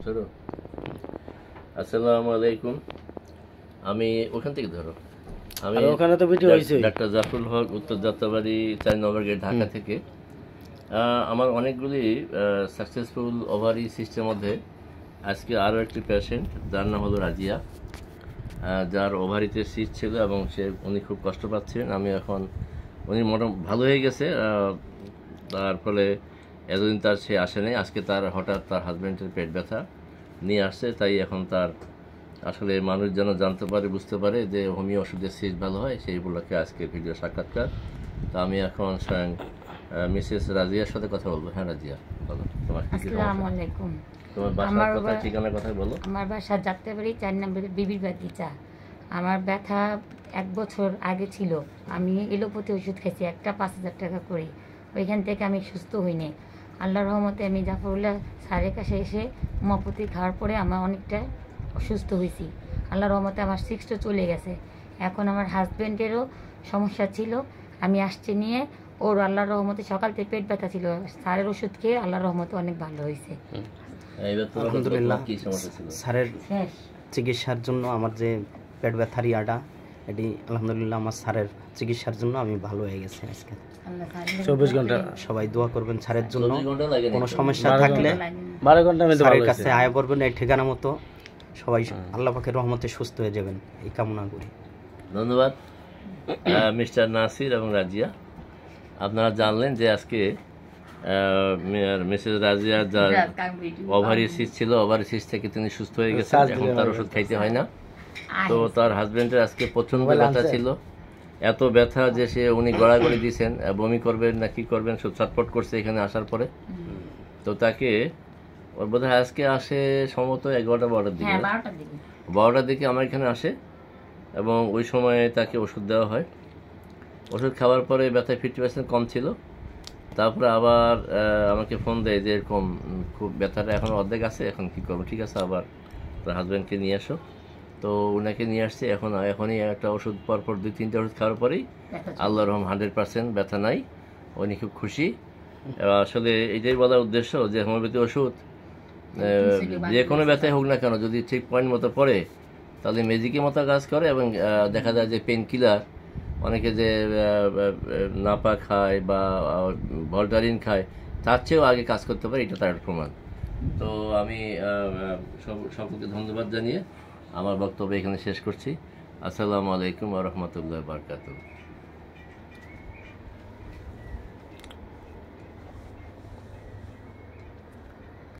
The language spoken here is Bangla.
ধরো। আসসালামু আলাইকুম। আমি ওখান থেকে ধরো। আমি ওখানে তো ভিডিও হইছে। ডাক্তার জাফরুল হক, উত্তর যাত্রাবাড়ি 4 নম্বর গেট, ঢাকা থেকে। আমার অনেকগুলি সাকসেসফুল ওভারি সিস্টেমের মধ্যে আজকে আরও একটি পেশেন্ট, যার নাম হলো রাজিয়া, যার ওভারিতে সিস্ট ছিল এবং উনি খুব কষ্ট পাচ্ছিলেন। উনি মোটামুটি ভালো হয়ে গেছে, তার ফলে এতদিন সে আসে নাই। আজকে হঠাৎ তার হাজব্যান্ডের পেট ব্যথা নিয়ে আসছে, তাই এখন আসলে মানুষ যেন জানতে পারে, বুঝতে পারে যে হোমিও ওষুধের সিস্ট ভালো হয়, সেই উপলক্ষে আজকের ভিডিও সাক্ষাৎকার। তো আমি এখন স্বয়ং মিসেস রাজিয়ার সাথে কথা বলবো। হ্যাঁ রাজিয়া, বলো তোমার কি কি সমস্যা? আসসালামু আলাইকুম। তোমার বাসার কথা, ঠিকানার কথা বলো। আমার বাসা যাত্রাবাড়ি 4 নম্বরের বিবির বাগিচা। আমার ব্যথা 1 বছর আগে ছিল। আমি এলোপ্যাথি ওষুধ খেয়েছি, একটা 5,000 টাকা করে। ওইখান থেকে আমি সুস্থ হইনি। আল্লাহর রহমতে আমি জাফরুল্লাহ স্যারের কাছে এসে হোমিওপ্যাথি খাওয়ার পরে আমার অনেকটা অসুস্থ হয়েছি। আল্লাহর রহমতে আমার সিস্টও চলে গেছে। এখন আমার হাজব্যান্ডেরও সমস্যা ছিল, আমি আসছি নিয়ে। ওর আল্লাহর রহমতে সকাল থেকে পেট ব্যথা ছিল, স্যারের ওষুধ খেয়ে আল্লাহর রহমতে অনেক ভালো হয়েছে। আলহামদুলিল্লাহ। স্যারের চিকিৎসার জন্য আমার যে পেট ব্যথার ইয়াটা, এটি আলহামদুলিল্লাহ আমার স্যারের চিকিৎসার জন্য আমি ভালো হয়ে গেছি আজকে। 24 ঘন্টা সবাই দোয়া করবেন স্যারের জন্য। কোনো সমস্যা থাকলে 12 ঘন্টা স্যারের কাছে আয়া করবেন, এই ঠিকানা মতো সবাই আল্লাহ পাকের রহমতে সুস্থ হয়ে যাবেন, এই কামনা করি। ধন্যবাদ মিস্টার নাসির এবং রাজিয়া। আপনারা জানলেন যে আজকে মিসেস রাজিয়া যার ওভারি সিস্ট ছিল, ওভারি সিস্ট থেকে তিনি সুস্থ হয়ে গেছেন, এখন তার ওষুধ খাইতে হয় না। তো তার হাজবেন্ডের আজকে প্রচন্ড ব্যথা ছিল, এত ব্যথা যে উনি গড়াগড়ি দিয়েছেন, বমি করবেন না কি করবেন, সব ছটফট করছে এখানে আসার পরে। তো তাকে ওর বোধ হয় আজকে আসে সম্ভবত 11-12টার দিকে, 12টার দিকে আমার এখানে আসে এবং ওই সময়ে তাকে ওষুধ দেওয়া হয়। ওষুধ খাওয়ার পরে ব্যথা 50% কম ছিল। তারপরে আবার আমাকে ফোন দেয় যে এরকম খুব ব্যথাটা এখন অর্ধেক আছে, এখন কী করবো, ঠিক আছে আবার তার হাজব্যান্ডকে নিয়ে আসো। তো ওনাকে নিয়ে আসছে। এখনই একটা ওষুধ পরপর 2-3টে ওষুধ খাওয়ার পরেই আল্লাহর রহম 100% ব্যথা নাই, উনি খুব খুশি। আসলে এইটাই বলার উদ্দেশ্য যে হোমিওপ্যাথি ওষুধ যে কোনো ব্যথায় হোক না কেন, যদি ঠিক পয়েন্ট মতো পড়ে তাহলে ম্যাজিকের মতো কাজ করে। এবং দেখা যায় যে পেন কিলার অনেকে যে নাপা খায় বা ভলটারিন খায়, তার চেয়েও আগে কাজ করতে পারে, এটা তার প্রমাণ। তো আমি সকলকে ধন্যবাদ জানিয়ে আমার বক্তব্য এখানে শেষ করছি। আসসালামু আলাইকুম ওয়া রাহমাতুল্লাহি ওয়া বারাকাতুহু।